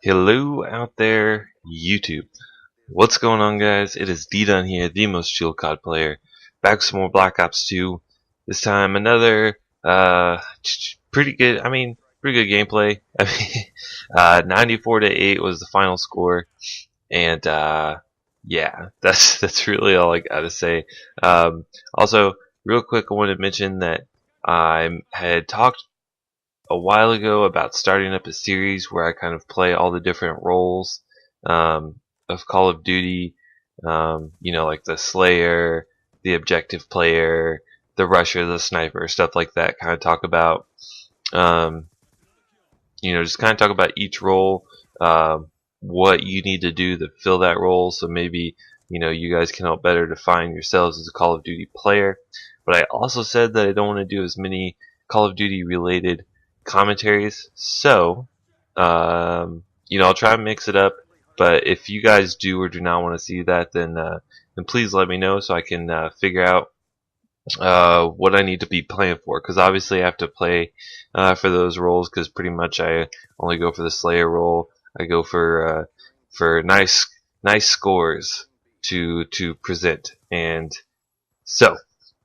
Hello out there, YouTube. What's going on, guys? It is D-Dun here, the most chill COD player. Back with some more Black Ops 2. This time, another, pretty good, pretty good gameplay. 94 to 8 was the final score. And, yeah, that's really all I gotta say. Also, real quick, I want to mention that I had talked a while ago about starting up a series where I kind of play all the different roles of Call of Duty. Like the Slayer, the Objective Player, the Rusher, the Sniper, stuff like that. Kind of talk about, um, just kind of talk about each role, what you need to do to fill that role. So maybe you guys can help better define yourselves as a Call of Duty player. But I also said that I don't want to do as many Call of Duty related commentaries. So, I'll try and mix it up. But if you guys do or do not want to see that, then please let me know so I can figure out what I need to be playing for. Because obviously I have to play for those roles. Because pretty much I only go for the Slayer role. I go for nice scores to present. And so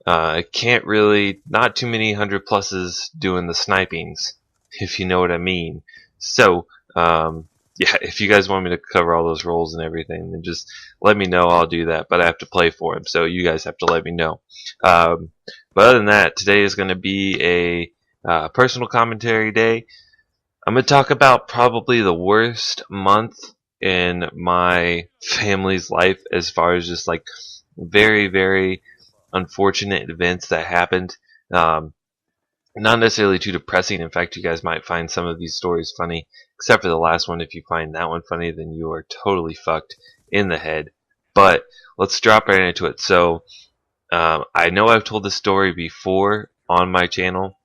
I can't really, not too many 100 pluses doing the snipings, if you know what I mean. So, yeah, if you guys want me to cover all those roles and everything, then just let me know. I'll do that, but I have to play for him, so you guys have to let me know. But other than that, today is going to be a personal commentary day. I'm going to talk about probably the worst month in my family's life as far as just like very, very unfortunate events that happened. Not necessarily too depressing. In fact, you guys might find some of these stories funny, except for the last one. If you find that one funny, then you are totally fucked in the head. But let's drop right into it. So, I know I've told this story before on my channel,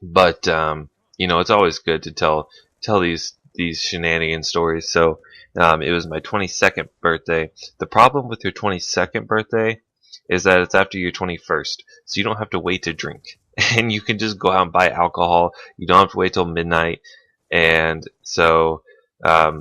but it's always good to tell these shenanigan stories. So, it was my 22nd birthday. The problem with your 22nd birthday is that it's after your 21st, so you don't have to wait to drink. And you can just go out and buy alcohol. You don't have to wait till midnight. And so I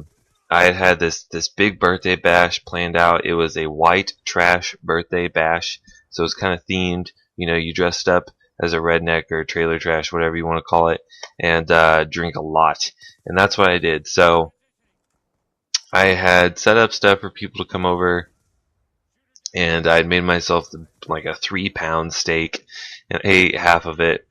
had this big birthday bash planned out. It was a white trash birthday bash, so it's kind of themed. You dressed up as a redneck or trailer trash, whatever you want to call it, and drink a lot. And that's what I did. So I had set up stuff for people to come over, and I had made myself like a 3-pound steak and ate half of it.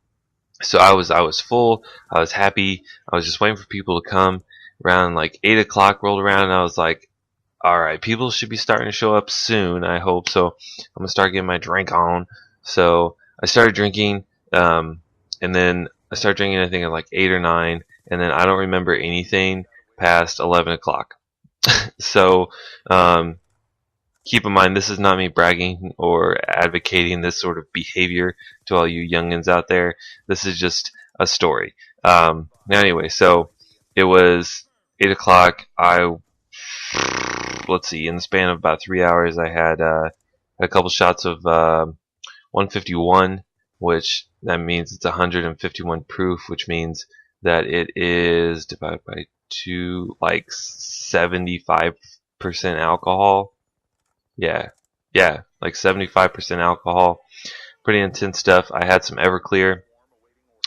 So I was full. I was happy. I was just waiting for people to come. Around like 8 o'clock rolled around, and I was like, all right, people should be starting to show up soon. I hope so. I'm gonna start getting my drink on. So I started drinking, and then I started drinking, I think at like 8 or 9, and then I don't remember anything past 11 o'clock. So keep in mind, this is not me bragging or advocating this sort of behavior to all you youngins out there. This is just a story. Anyway, so it was 8 o'clock. Let's see, in the span of about 3 hours, I had a couple shots of 151, which that means it's 151 proof, which means that it is divided by 2, like 75% alcohol. Yeah, like 75% alcohol. Pretty intense stuff. I had some Everclear,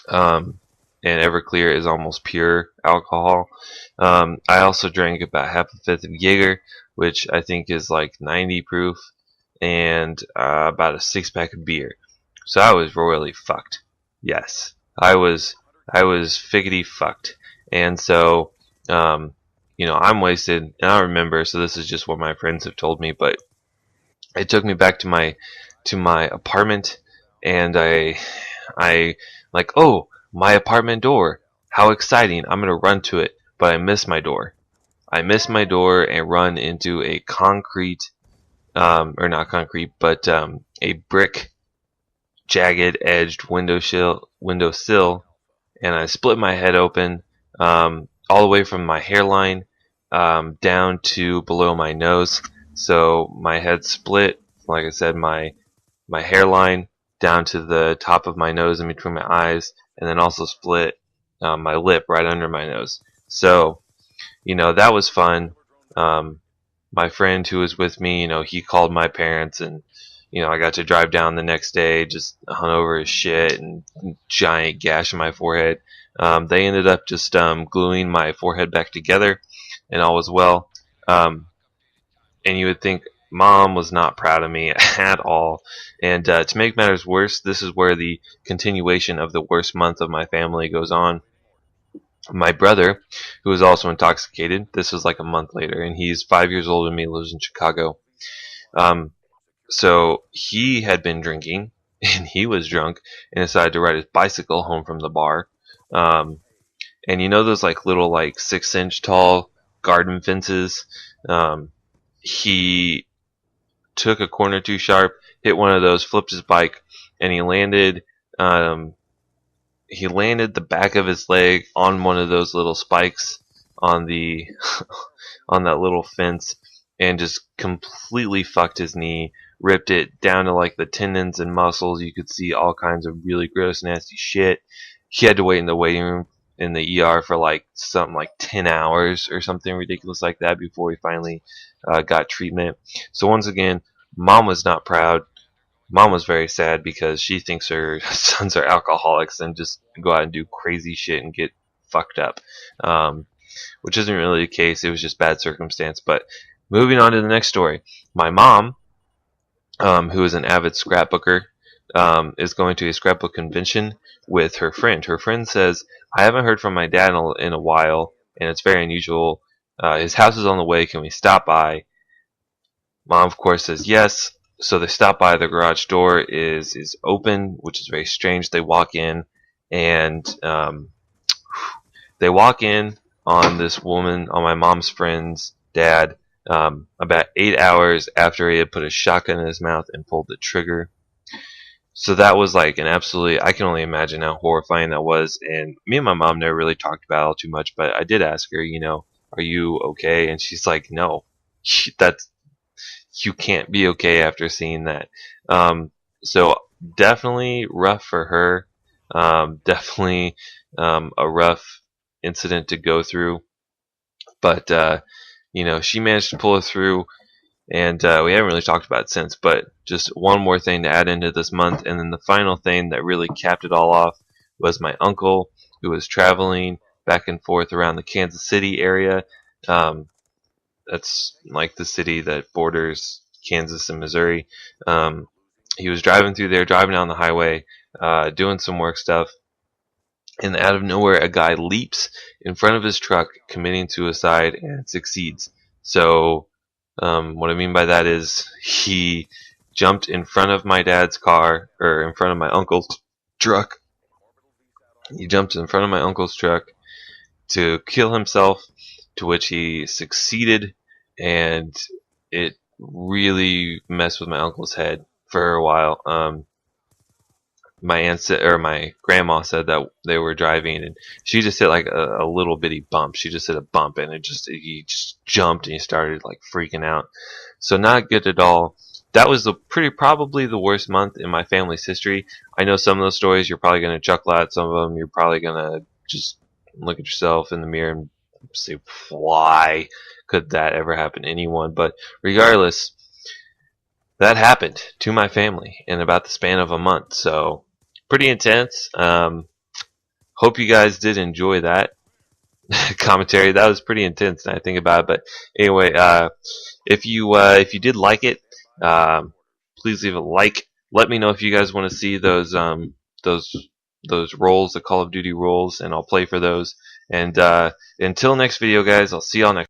and Everclear is almost pure alcohol. I also drank about half a fifth of Jaeger, which I think is like 90 proof, and about a 6-pack of beer. So I was royally fucked. Yes, I was figgity fucked. And so, I'm wasted, and I remember. So this is just what my friends have told me, but it took me back to my apartment, and I like, oh, my apartment door, how exciting, I'm gonna run to it. But I missed my door. I missed my door and run into a concrete, or not concrete, but a brick jagged edged windowsill, and I split my head open, all the way from my hairline down to below my nose. So my head split, like I said, my hairline down to the top of my nose in between my eyes, and then also split my lip right under my nose. So that was fun. My friend who was with me, he called my parents, and I got to drive down the next day, just hungover as shit, and giant gash in my forehead. They ended up just gluing my forehead back together, and all was well. Um, and you would think mom was not proud of me at all. And to make matters worse, this is where the continuation of the worst month of my family goes on. My brother, who was also intoxicated, this was like a month later, and he's 5 years older than me, lives in Chicago. Um, so he had been drinking, and he was drunk, and decided to ride his bicycle home from the bar. Um, and those like little like 6-inch tall garden fences. He took a corner too sharp, hit one of those, flipped his bike, and he landed. He landed the back of his leg on one of those little spikes on the on that little fence, and just completely fucked his knee, ripped it down to like the tendons and muscles. You could see all kinds of really gross, nasty shit. He had to wait in the waiting room in the ER for like something like 10 hours or something ridiculous like that before he finally got treatment. So once again, mom was not proud. Mom was very sad because she thinks her sons are alcoholics and just go out and do crazy shit and get fucked up, which isn't really the case. It was just bad circumstance. But moving on to the next story, my mom, who is an avid scrapbooker, is going to a scrapbook convention with her friend. Her friend says, "I haven't heard from my dad in a while, and it's very unusual. His house is on the way. Can we stop by?" Mom, of course, says yes. So they stop by. The garage door is open, which is very strange. They walk in, and they walk in on this woman, on my mom's friend's dad, about 8 hours after he had put a shotgun in his mouth and pulled the trigger. So that was like an absolutely, I can only imagine how horrifying that was. And me and my mom never really talked about it too much, but I did ask her, are you okay? And she's like, no, you can't be okay after seeing that. So definitely rough for her. Definitely a rough incident to go through. But she managed to pull it through, and we haven't really talked about it since. But just one more thing to add into this month, and then the final thing that really capped it all off was my uncle, who was traveling back and forth around the Kansas City area. That's like the city that borders Kansas and Missouri. He was driving through there, driving down the highway, doing some work stuff, and out of nowhere, a guy leaps in front of his truck, committing suicide, and succeeds. So, what I mean by that is he jumped in front of my dad's car, or in front of my uncle's truck. He jumped in front of my uncle's truck to kill himself, to which he succeeded, and it really messed with my uncle's head for a while. My grandma said that they were driving, and she just hit like a little bitty bump. She just hit a bump, and he just jumped, and he started like freaking out. So not good at all. That was probably the worst month in my family's history. I know some of those stories you're probably going to chuckle at. Some of them you're probably going to just look at yourself in the mirror and say, why could that ever happen to anyone? But regardless, that happened to my family in about the span of a month. So pretty intense. Hope you guys did enjoy that commentary. That was pretty intense now I think about it. But anyway, if you did like it, please leave a like. Let me know if you guys want to see those roles, the Call of Duty roles, and I'll play for those. And until next video, guys, I'll see y'all next